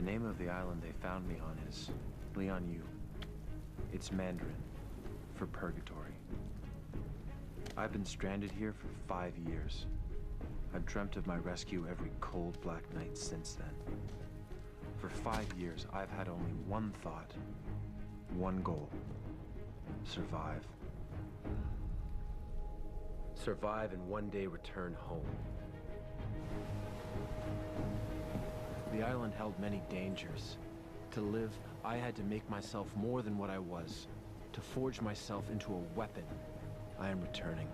name of the island they found me on is Lian Yu. It's Mandarin for purgatory. I've been stranded here for 5 years. I've dreamt of my rescue every cold black night since then. For 5 years, I've had only one thought, one goal: survive. Survive and one day return home. The island held many dangers. To live, I had to make myself more than what I was. To forge myself into a weapon. I am returning.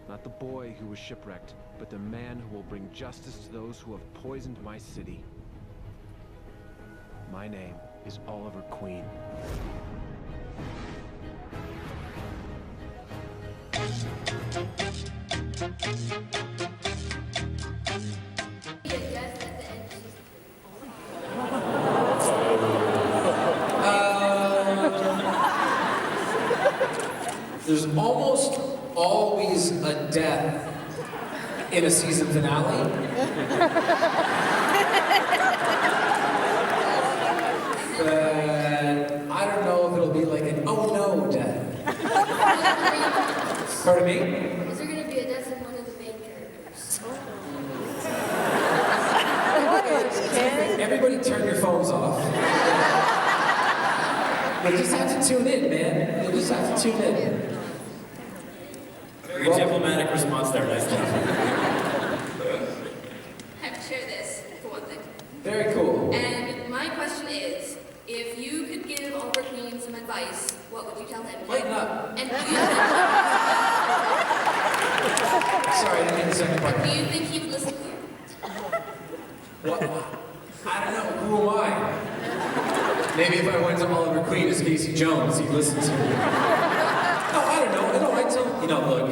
Not the boy who was shipwrecked, but the man who will bring justice to those who have poisoned my city. My name is Oliver Queen. There's almost always a death in a season finale. But I don't know if it'll be like an oh no death. Pardon me? Is there going to be a death in one of the main characters? Everybody turn your phones off. You just have to tune in, man. You just have to tune in. Very diplomatic response there, nice job. I have to share this, for one thing. Very cool. And my question is, if you could give Oliver Queen some advice, what would you tell him? Lighten up. And Sorry, I didn't get the second part. do you think he would listen to you? What? I don't know. Who am I? Maybe if I went to Oliver Queen as Casey Jones, he'd listen to me. No, I don't know. No, I tell look,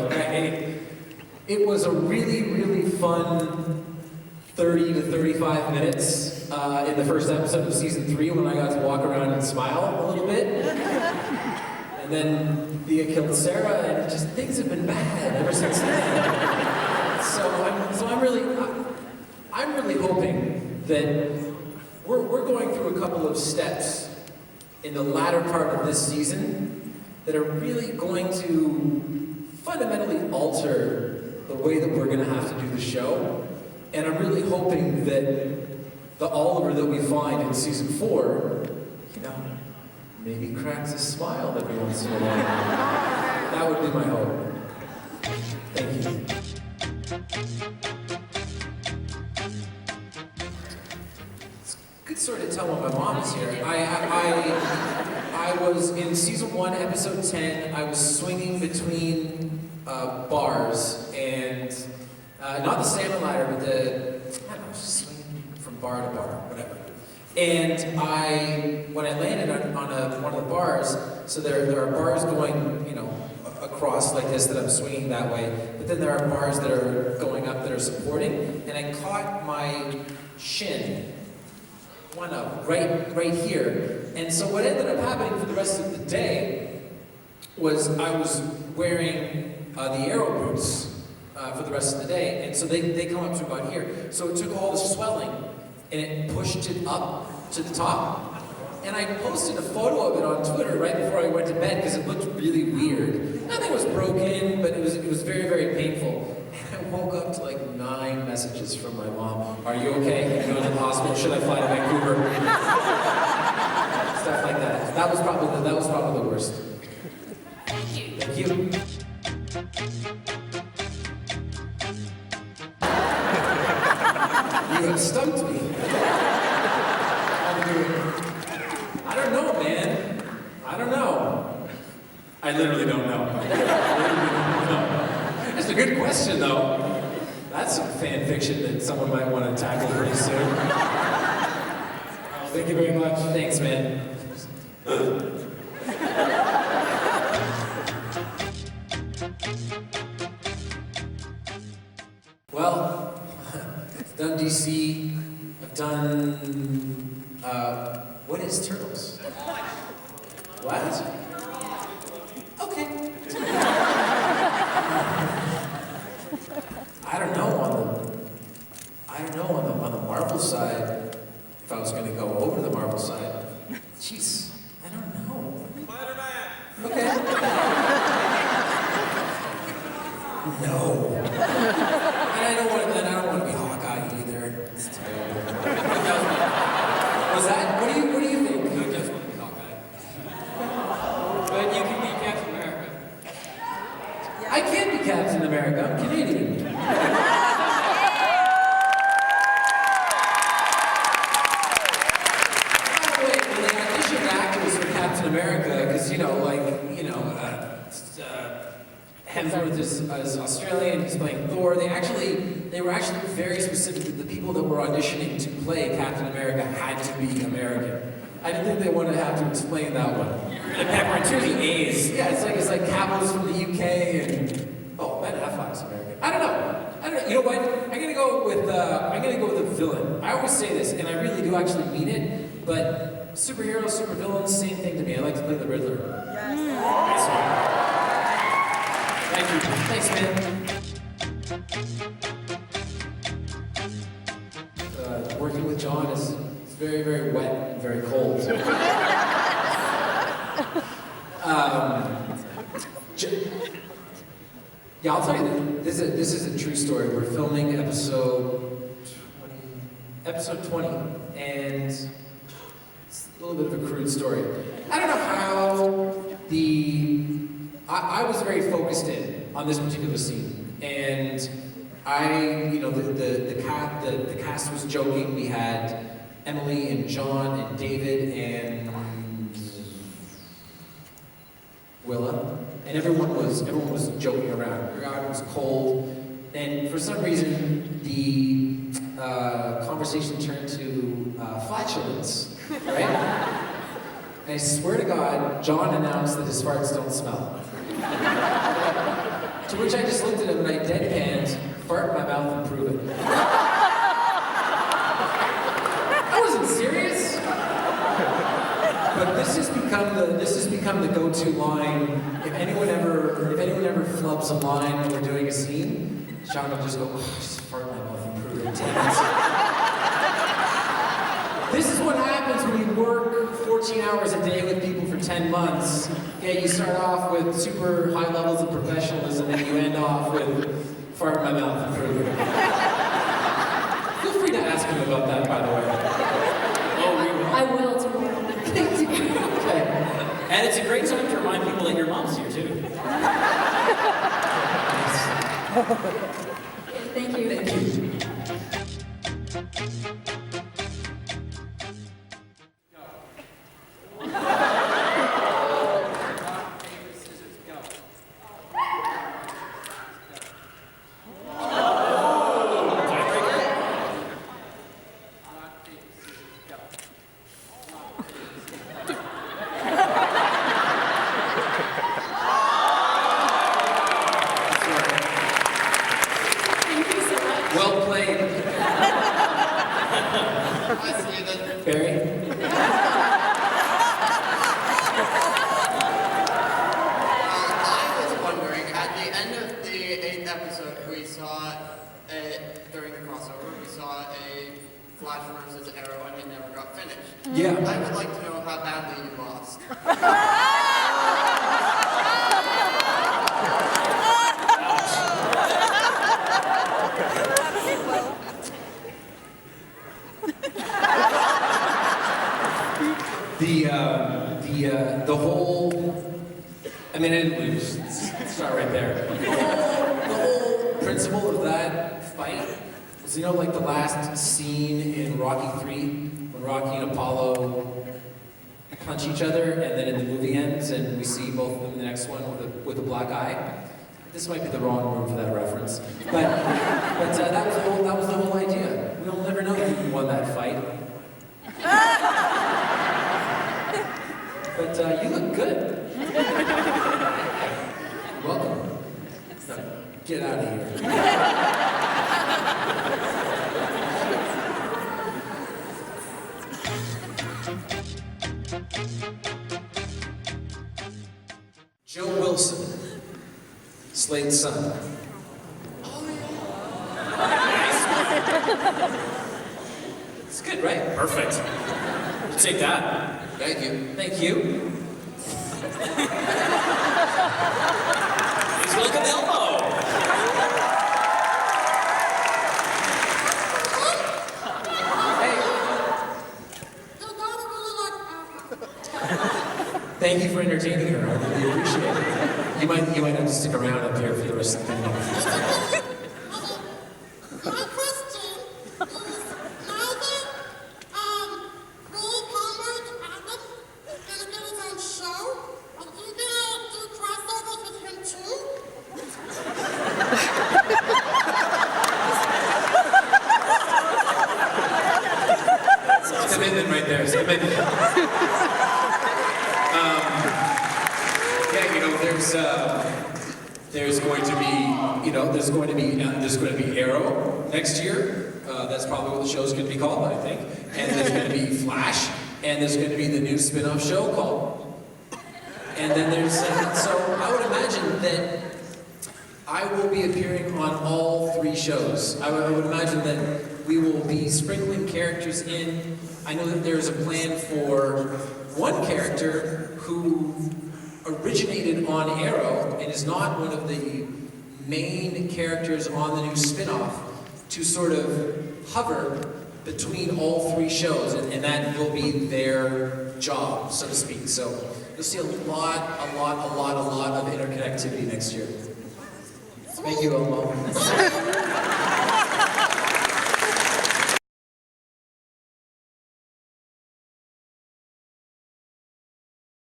it was a really, really fun 30 to 35 minutes in the first episode of season 3 when I got to walk around and smile a little bit. And then Thea killed Sarah, and just things have been bad ever since then. So I'm really hoping that we're going through a couple of steps in the latter part of this season that are really going to fundamentally alter the way that we're going to have to do the show. And I'm really hoping that the Oliver that we find in season 4, maybe cracks a smile every once in a while. That would be my hope. Thank you. It's good sort of tell when my mom is here. I was in season 1, episode 10. I was swinging between bars and not the salmon ladder, but I don't know, just swinging from bar to bar, whatever. And when I landed on one of the bars, so there are bars going, across like this that I'm swinging that way, but then there are bars that are going up that are supporting, and I caught my shin, one up, right here. And so what ended up happening for the rest of the day was I was wearing the aero boots for the rest of the day, and so they come up to about here. So it took all the swelling and it pushed it up to the top. And I posted a photo of it on Twitter right before I went to bed because it looked really weird. Nothing was broken, but it was very, very painful. And I woke up to like 9 messages from my mom. Are you okay? Are you going to the hospital? Should I fly to Vancouver? Stuff like that. That was probably the worst. Thank you. Thank you. You have stumped me. I don't know, man. I don't know. I literally don't know. That's a good question, though. That's some fan fiction that someone might want to tackle pretty soon. Thank you very much. Thanks, man. Well, I've done DC. I've done, what is Turtles? What? Okay. I don't know on the Marvel side, if I was going to go over to the Marvel side. Jeez, I don't know. Spider-Man! Okay. No. And I don't want to be Hawkeye either. It's terrible. Was that? What do you think? Who does want to be Hawkeye? But you can be Captain America. I can't be Captain America. I'm Canadian. By the way, when they auditioned actors for Captain America, because Hemsworth is Australian, he's playing Thor. They were actually very specific that the people that were auditioning to play Captain America had to be American. I didn't think they wanted to have to explain that one. You're gonna pepper into the A's. Yeah, it's like Cavill's from the UK and Ben Affleck's American. I don't know. You know what? I'm gonna go with a villain. I always say this, and I really do actually mean it. But superheroes, supervillains, same thing to me. I like to play the Riddler. Nice one. Thank you. Thanks, man. Working with John is very, very wet and very cold. Yeah, I'll tell you, this is a true story. We're filming episode 20, and it's a little bit of a crude story. I don't know how I was very focused in on this particular scene, and the cast was joking. We had Emily and John and David and Willa, and everyone was joking around. It was cold, and for some reason the conversation turned to flatulence, right? And I swear to God, John announced that his farts don't smell. To which I just looked at him and I deadpanned, fart in my mouth and prove it. I wasn't serious. But this has become the go-to line. If anyone ever flubs a line when we're doing a scene, John will just go, oh, just fart in my mouth and prove it. Damn it. This is what happens when you work 14 hours a day with people for 10 months. Yeah, you start off with super high levels of professionalism and you end off with fart in my mouth and prove it. Feel free to ask him about that, by the way. Oh, we will. I will tomorrow. Okay. And it's a great time to remind people that your mom's here too. Thank you. Thank you. Well played. I see you then. Barry? I was wondering, at the end of the 8th episode, we saw, during the crossover, we saw a Flash versus Arrow and it never got finished. Yeah. I would like to know how badly you lost. The whole, I mean, I didn't lose. Let's start right there. The whole principle of that fight was, like the last scene in Rocky 3, when Rocky and Apollo punch each other, and then in the movie ends, and we see both of them in the next one with a black eye. This might be the wrong room for that reference, but that was the whole idea. We'll never know who won that fight. But you look good. You're welcome. Now, get out of here. Joe Wilson, Slade's son. It's good, right? Perfect. We'll take that. Thank you. Thank you. Please welcome Elmo. Thank you for entertaining her. I really appreciate it. You might have to stick around up here for the rest of the thing. My question is, now that Cole Palmer, the Adam, is gonna get his own show, are you gonna do crossovers with him too? It's commitment right there. It's commitment. Yeah, you know, there's going to be, you know, there's going to be Arrow next year. That's probably what the show's going to be called, I think. And there's going to be Flash, and there's going to be the new spin-off show called. And then there's so I would imagine that I will be appearing on all three shows. I would imagine that we will be sprinkling characters in. I know that there's a plan for one character who originated on Arrow and is not one of the main characters on the new spin-off to sort of hover between all three shows, and that will be their job, so to speak. So you'll see a lot of interconnectivity next year. Thank you, Elmo.